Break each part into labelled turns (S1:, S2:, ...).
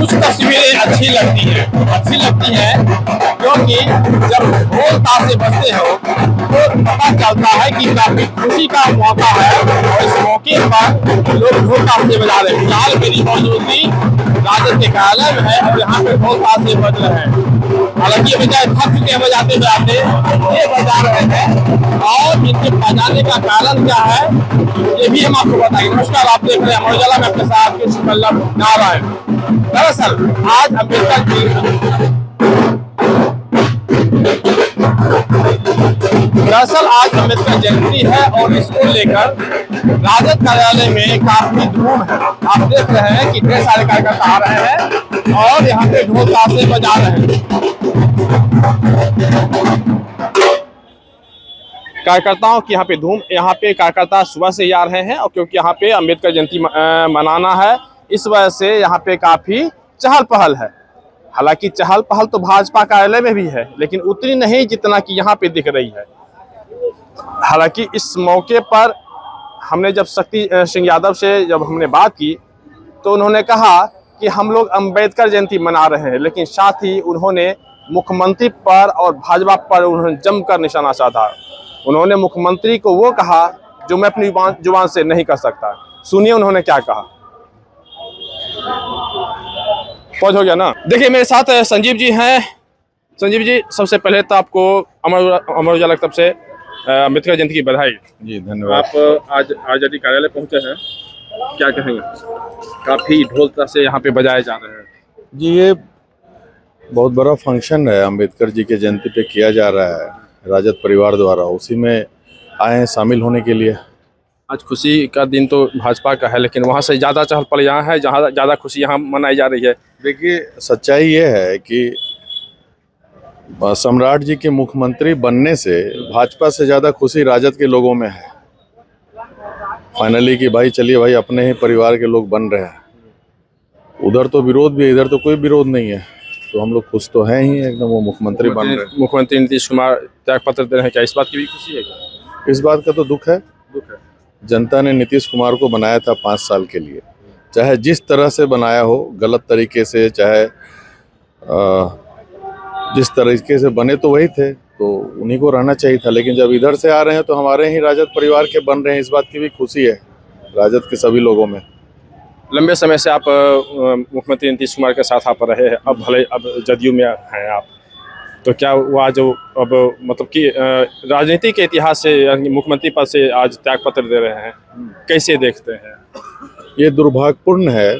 S1: कुछ तस्वीरें अच्छी लगती हैं क्योंकि जब ढोल ताशे बजते हो तो पता चलता है कि काफी खुशी का मौका है और इस मौके पर लोग ढोल ताशे बजा रहे हैं। फिलहाल मेरी मौजूदगी राजद के कार्यालय में है और यहाँ पे ढोल ताशे बज रहे हैं। हालांकि बजाय थक चुके हैं बजाते बजाते, ये बजा रहे हैं और इनके बजाने का कारण क्या है ये भी हम आपको बताएंगे। नमस्कार, आप देख रहे हैं अमर उजाला में आपके साथ कृष्ण वल्लभ नारायण। दरअसल आज अम्बेडकर जयंती है और इसको लेकर राजद कार्यालय में काफी धूम है। आप देख रहे हैं कि ढेर सारे कार्यकर्ता आ रहे हैं और यहाँ पे ढोल ताशे बजा रहे हैं। कार्यकर्ताओं की यहाँ पे धूम, यहाँ पे कार्यकर्ता सुबह से ही आ रहे हैं और क्योंकि यहाँ पे अम्बेडकर जयंती मनाना है, इस वजह से यहाँ पे काफी चहल पहल है। हालांकि चहल पहल तो भाजपा कार्यालय में भी है, लेकिन उतनी नहीं जितना कि यहाँ पे दिख रही है। हालांकि इस मौके पर हमने जब शक्ति सिंह यादव से जब हमने बात की तो उन्होंने कहा कि हम लोग अम्बेडकर जयंती मना रहे हैं, लेकिन साथ ही उन्होंने मुख्यमंत्री पर और भाजपा पर उन्होंने जमकर निशाना साधा। उन्होंने मुख्यमंत्री को वो कहा जो मैं अपनी जुबान से नहीं कर सकता। सुनिए उन्होंने क्या कहा। पहुंच हो गया ना। देखिए मेरे साथ संजीव जी हैं। संजीव जी, सबसे पहले तो आपको अमर उजाला की तरफ से अम्बेडकर जयंती की बधाई।
S2: जी धन्यवाद।
S1: आप आज आजादी कार्यालय पहुंचे हैं, क्या कहेंगे? काफी ढोल ताशे यहाँ पे बजाए जा रहे हैं।
S2: जी ये बहुत बड़ा फंक्शन है, अम्बेडकर जी के जयंती पे किया जा रहा है राजद परिवार द्वारा, उसी में आए हैं शामिल होने के लिए।
S1: आज खुशी का दिन तो भाजपा का है, लेकिन वहाँ से ज़्यादा चहल पहल यहाँ है, जहाँ ज़्यादा खुशी यहाँ मनाई जा रही है।
S2: देखिए सच्चाई ये है कि सम्राट जी के मुख्यमंत्री बनने से भाजपा से ज़्यादा खुशी राजद के लोगों में है फाइनली, कि भाई चलिए भाई अपने ही परिवार के लोग बन रहे हैं। उधर तो विरोध भी है, इधर तो कोई विरोध नहीं है, तो हम लोग खुश तो हैं ही एकदम, वो मुख्यमंत्री बन रहे हैं।
S1: मुख्यमंत्री नीतीश कुमार त्याग पत्र दे रहे हैं, क्या इस बात की भी खुशी है क्या?
S2: इस बात का तो दुख है। जनता ने नीतीश कुमार को बनाया था 5 साल के लिए, चाहे जिस तरह से बनाया हो, गलत तरीके से, चाहे जिस तरीके से बने तो वही थे, तो उन्हीं को रहना चाहिए था। लेकिन जब इधर से आ रहे हैं तो हमारे ही राजद परिवार के बन रहे हैं, इस बात की भी खुशी है राजद के सभी लोगों में।
S1: लंबे समय से आप मुख्यमंत्री नीतीश कुमार के साथ आप रहे हैं, अब भले अब जदयू में हैं आप, तो क्या हुआ जो अब मतलब कि राजनीति के इतिहास से मुख्यमंत्री पद से आज त्याग पत्र दे रहे हैं, कैसे देखते हैं?
S2: ये दुर्भाग्यपूर्ण है।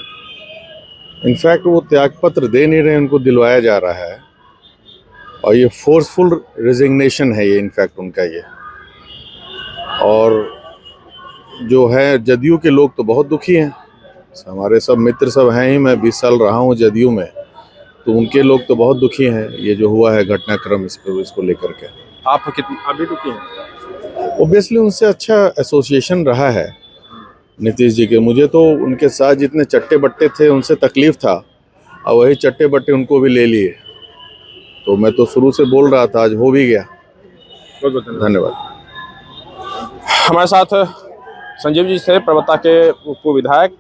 S2: इनफैक्ट वो त्याग पत्र दे नहीं रहे, उनको दिलवाया जा रहा है और ये फोर्सफुल रेजिग्नेशन है ये, इनफैक्ट उनका ये। और जो है जदयू के लोग तो बहुत दुखी हैं, हमारे सब मित्र सब हैं ही, मैं 20 साल रहा हूँ जदयू में, तो उनके लोग तो बहुत दुखी हैं ये जो हुआ है घटनाक्रम इसको लेकर के।
S1: आप कितने अभी दुखी हैं?
S2: ओबियसली उनसे अच्छा एसोसिएशन रहा है नीतीश जी के। मुझे तो उनके साथ जितने चट्टे बट्टे थे उनसे तकलीफ था, और वही चट्टे बट्टे उनको भी ले लिए, तो मैं तो शुरू से बोल रहा था, आज हो भी गया।
S1: बहुत बहुत
S2: धन्यवाद।
S1: हमारे साथ संजीव जी थे, प्रवक्ता के पूर्व विधायक,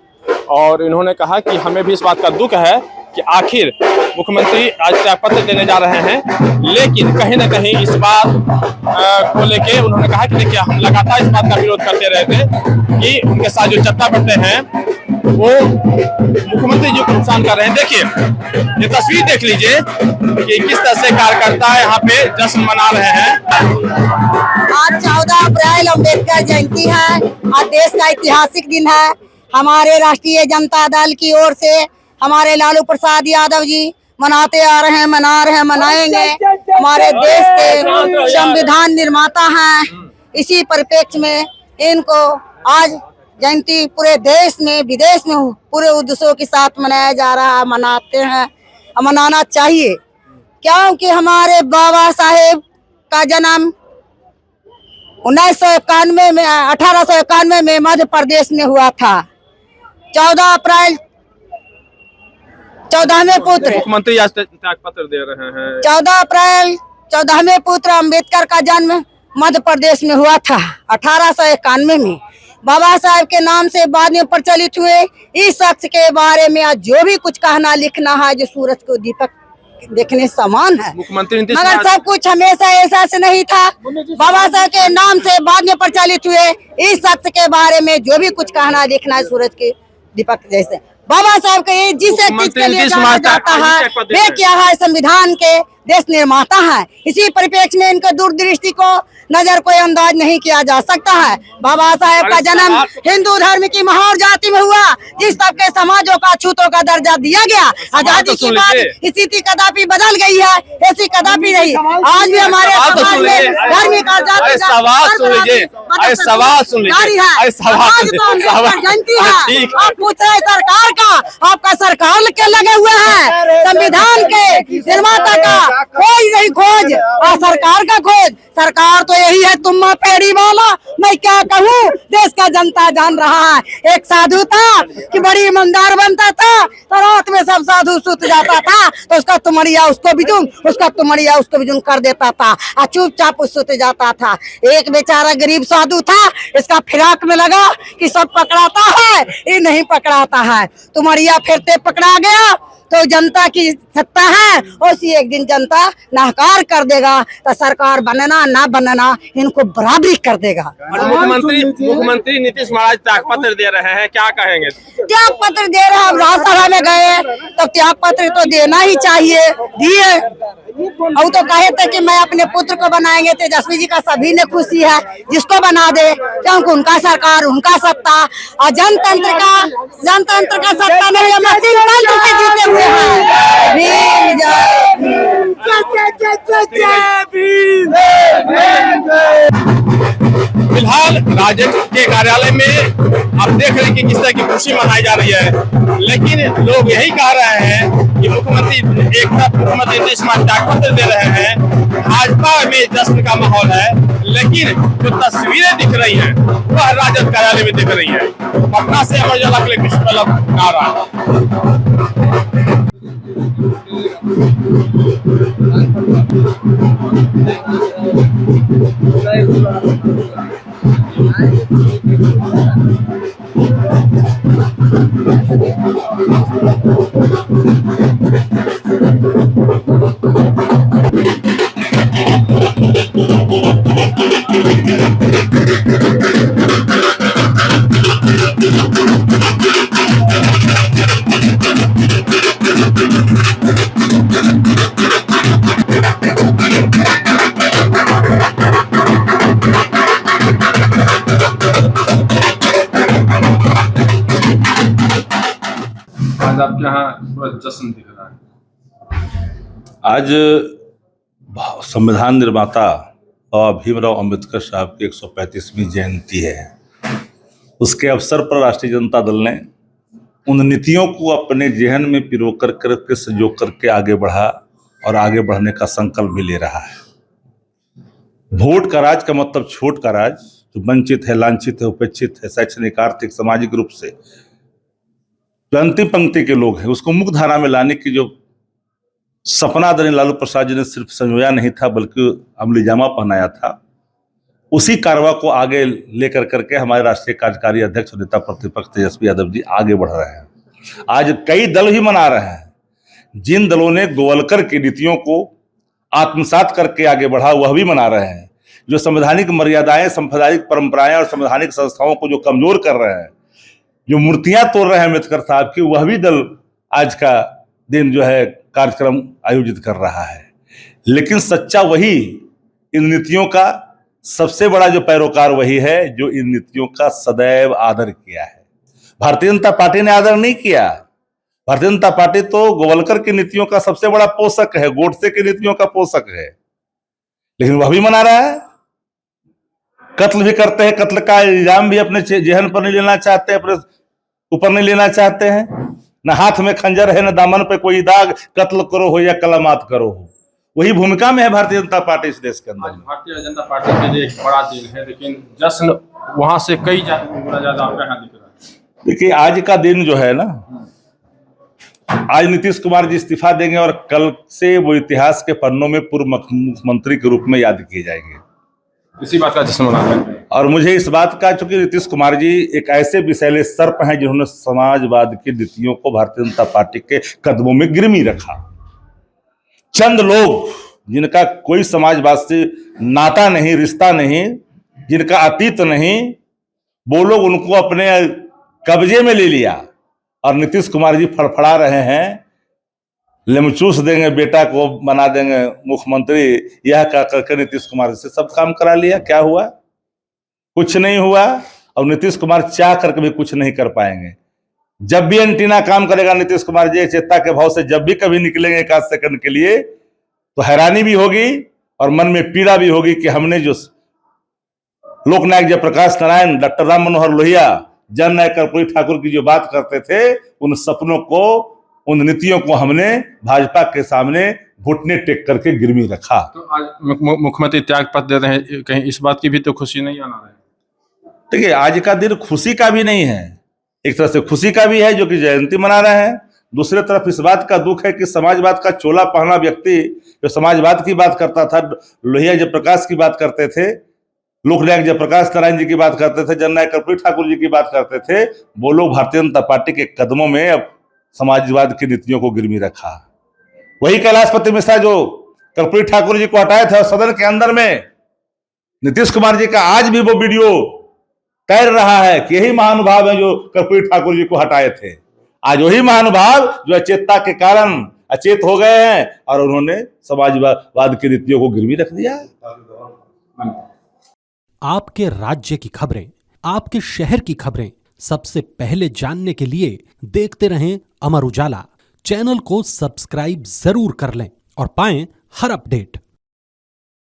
S1: और इन्होंने कहा कि हमें भी इस बात का दुख है कि आखिर मुख्यमंत्री आज त्यागपत्र देने जा रहे हैं, लेकिन कहीं ना कहीं इस बात को लेके उन्होंने कहा कि देखिए हम लगातार इस बात का विरोध करते रहे थे कि उनके साथ जो चट्टा बट्टे हैं वो मुख्यमंत्री जी को नुकसान कर रहे हैं। देखिए ये तस्वीर देख लीजिए कि किस तरह से कार्यकर्ता यहाँ पे जश्न मना रहे हैं।
S3: आज 14 अप्रैल अम्बेडकर जयंती है, आज देश का ऐतिहासिक दिन है। हमारे राष्ट्रीय जनता दल की ओर से हमारे लालू प्रसाद यादव जी मनाते आ रहे हैं, मना रहे हैं, मनाएंगे। हमारे देश के संविधान निर्माता हैं, इसी परिप्रेक्ष्य में इनको आज जयंती पूरे देश में विदेश में पूरे उद्देश्यों के साथ मनाया जा रहा है, मनाते हैं, मनाना चाहिए, क्योंकि हमारे बाबा साहेब का जन्म 1991 में 1891 में मध्य प्रदेश में हुआ था। 14 अप्रैल 14वें पुत्र
S1: मुख्यमंत्री आज त्याग पत्र दे रहे हैं।
S3: 14 अप्रैल 14वें पुत्र अम्बेडकर का जन्म मध्य प्रदेश में हुआ था 1891 में। बाबा साहब के नाम से बाद में प्रचलित हुए इस शख्स के बारे में आज जो भी कुछ कहना लिखना है जो सूरज को दीपक देखने समान है।
S1: मुख्यमंत्री नीतीश
S3: मगर
S1: कुमार
S3: सब कुछ हमेशा ऐसा से नहीं था। बाबा साहब के नाम से बाद में प्रचलित हुए इस शख्स के बारे में जो भी कुछ कहना लिखना है सूरज के दीपक जैसे बाबा साहब के जिसे चीज के लिए जाना जाता है वे क्या है संविधान के देश निर्माता है। इसी परिप्रेक्ष्य में इनके दूरदृष्टि को नजर कोई अंदाज नहीं किया जा सकता है। बाबा साहेब का जन्म हिंदू धर्म की महार जाति में हुआ जिस सबके समाजों का छूतों का दर्जा दिया गया। आजादी के बाद स्थिति कदापि बदल गई है, ऐसी कदापि नहीं। आज भी हमारे समाज में धार्मिक आजादी जयंती है। आप पूछ रहे सरकार का, आपका सरकार के लगे हुए हैं। संविधान के निर्माता का कोई नहीं खोज और सरकार का खोज। सरकार तो यही है तुम्मा पेड़ी वाला। मैं क्या कहूँ, देश का जनता जान रहा है। एक साधु था कि बड़ी ईमानदार बनता था तो रात में सब साधु सुत जाता था तो उसका तुमड़िया उसको बिजुन, उसका तुमड़िया उसको बिजुन कर देता था और चुपचाप उस सुत जाता था। एक बेचारा गरीब साधु था, इसका फिराक में लगा कि सब पकड़ाता है, ये नहीं पकड़ाता है। तुमड़िया फिरते पकड़ा गया तो जनता की सत्ता है और सी एक दिन जनता नाकार कर देगा तो सरकार बनना ना बनना इनको बराबरी कर देगा।
S1: मुख्यमंत्री नीतीश महाराज त्याग पत्र दे रहे हैं, क्या कहेंगे?
S3: त्याग पत्र दे रहे हैं। हम राज्यसभा में गए तो त्याग पत्र तो देना ही चाहिए, दिए। और तो कहे थे कि मैं अपने पुत्र को बनाएंगे। तेजस्वी जी का सभी ने खुशी है, जिसको बना दे क्योंकि उनका सरकार उनका सत्ता और जनतंत्र का सत्ता नहीं, मशीन तंत्र से जीते हुए हैं। भीम जय भीम, जय भीम।
S1: फिलहाल राजद के कार्यालय में आप देख रहे हैं कि किस तरह की खुशी मनाई जा रही है, लेकिन लोग यही कह रहे हैं कि मुख्यमंत्री नीतीश कुमार त्याग पत्र दे रहे हैं। भाजपा में जश्न का माहौल है, लेकिन जो तस्वीरें दिख रही हैं वह राजद कार्यालय में दिख रही है। पटना से अमर उजाला के लिए कृष्ण बल्लभ नारा। आज आपके यहाँ पूरा जश्न दिख रहा है।
S4: आज संविधान निर्माता बाबा भीमराव अंबेडकर साहब की 135वीं जयंती है। उसके अवसर पर राष्ट्रीय जनता दल ने उन नीतियों को अपने जेहन में पिरो करके संजो करके आगे बढ़ा और आगे बढ़ने का संकल्प भी ले रहा है। वोट का राज का मतलब छोट का राज, जो वंचित है, लांछित है, उपेक्षित है, शैक्षणिक, आर्थिक, सामाजिक रूप से जो अंतिम पंक्ति के लोग हैं, उसको मुख्य धारा में लाने की जो सपना आदरणीय लालू प्रसाद जी ने सिर्फ संजोया नहीं था बल्कि अमली जामा पहनाया था, उसी कारवा को आगे लेकर करके हमारे राष्ट्रीय कार्यकारी अध्यक्ष और नेता प्रतिपक्ष तेजस्वी यादव जी आगे बढ़ रहे हैं। आज कई दल भी मना रहे हैं। जिन दलों ने गोवलकर की नीतियों को आत्मसात करके आगे बढ़ा वह भी मना रहे हैं। जो संवैधानिक मर्यादाएं, सांप्रदायिक परंपराएं और संवैधानिक संस्थाओं को जो कमजोर कर रहे हैं, जो मूर्तियां तोड़ रहे हैं अम्बेडकर साहब की, वह भी दल आज का दिन जो है कार्यक्रम आयोजित कर रहा है। लेकिन सच्चा वही इन नीतियों का सबसे बड़ा जो पैरोकार वही है जो इन नीतियों का सदैव आदर किया है। भारतीय जनता पार्टी ने आदर नहीं किया। भारतीय जनता पार्टी तो गोवलकर की नीतियों का सबसे बड़ा पोषक है, गोडसे की नीतियों का पोषक है, लेकिन वह भी मना रहा है। कत्ल भी करते हैं, कत्ल का इल्जाम भी अपने जेहन पर नहीं लेना चाहते, अपने ऊपर नहीं लेना चाहते हैं। न हाथ में खंजर है, न दामन पे कोई दाग, कत्ल करो हो या कलमात करो हो, वही भूमिका में है भारतीय जनता पार्टी इस देश के अंदर।
S1: भारतीय जनता पार्टी के लिए एक बड़ा दिन है, लेकिन जश्न वहां से कई ज्यादा आपका यहाँ दिख रहा है।
S4: देखिए, आज का दिन जो है ना, आज नीतीश कुमार जी इस्तीफा देंगे और कल से वो इतिहास के पन्नों में पूर्व मुख्यमंत्री के रूप में याद किए जाएंगे।
S1: इसी बात का जश्न मना रहे हैं।
S4: और मुझे इस बात का, चूंकि नीतीश कुमार जी एक ऐसे विषैले सर्प हैं जिन्होंने समाजवाद की नीतियों को भारतीय जनता पार्टी के कदमों में गिरमी रखा। चंद लोग जिनका कोई समाजवाद से नाता नहीं, रिश्ता नहीं, जिनका अतीत नहीं, वो लोग उनको अपने कब्जे में ले लिया और नीतीश कुमार जी फड़फड़ा रहे हैं, लेमचूस देंगे, बेटा को बना देंगे मुख्यमंत्री, यह कह करके नीतीश कुमार से सब काम करा लिया। क्या हुआ? कुछ नहीं हुआ। और नीतीश कुमार चाह करके भी कुछ नहीं कर पाएंगे। जब भी एंटीना काम करेगा नीतीश कुमार जी चेता के भाव से जब भी कभी निकलेंगे एक आध सेकंड के लिए, तो हैरानी भी होगी और मन में पीड़ा भी होगी कि हमने जो लोकनायक जयप्रकाश नारायण, डॉक्टर राम मनोहर लोहिया, जननायक कर्पूरी ठाकुर की जो बात करते थे, उन सपनों को, उन नीतियों को हमने भाजपा के सामने घुटने टेक करके गिरवी रखा।
S1: तो आज मुख्यमंत्री त्याग पत्र दे रहे हैं, कहीं इस बात की भी तो खुशी नहीं आना है?
S4: देखिए, आज का दिन खुशी का भी नहीं है, एक तरह से खुशी का भी है जो कि जयंती मना रहे हैं। दूसरी तरफ इस बात का दुख है कि समाजवाद का चोला पहना व्यक्ति जो समाजवाद की बात करता था, लोहिया जयप्रकाश की बात करते थे, लोकनायक जयप्रकाश नारायण जी की बात करते थे, जननायक कर्पूरी ठाकुर जी की बात करते थे, वो लोग भारतीय जनता पार्टी के कदमों में अब समाजवाद की नीतियों को गिरवी रखा। वही कैलाशपति मिश्रा जो कर्पूरी ठाकुर जी को हटाए थे, सदन के अंदर में नीतीश कुमार जी का आज भी वो वीडियो तैर रहा है कि यही महानुभाव है जो कर्पूरी ठाकुर जी को हटाए थे। आज वही महानुभाव जो अचेतता के कारण अचेत हो गए हैं और उन्होंने समाजवाद की नीतियों को गिरवी रख दिया।
S5: आपके राज्य की खबरें, आपके शहर की खबरें सबसे पहले जानने के लिए देखते रहें अमर उजाला। चैनल को सब्सक्राइब जरूर कर लें और पाएं हर अपडेट।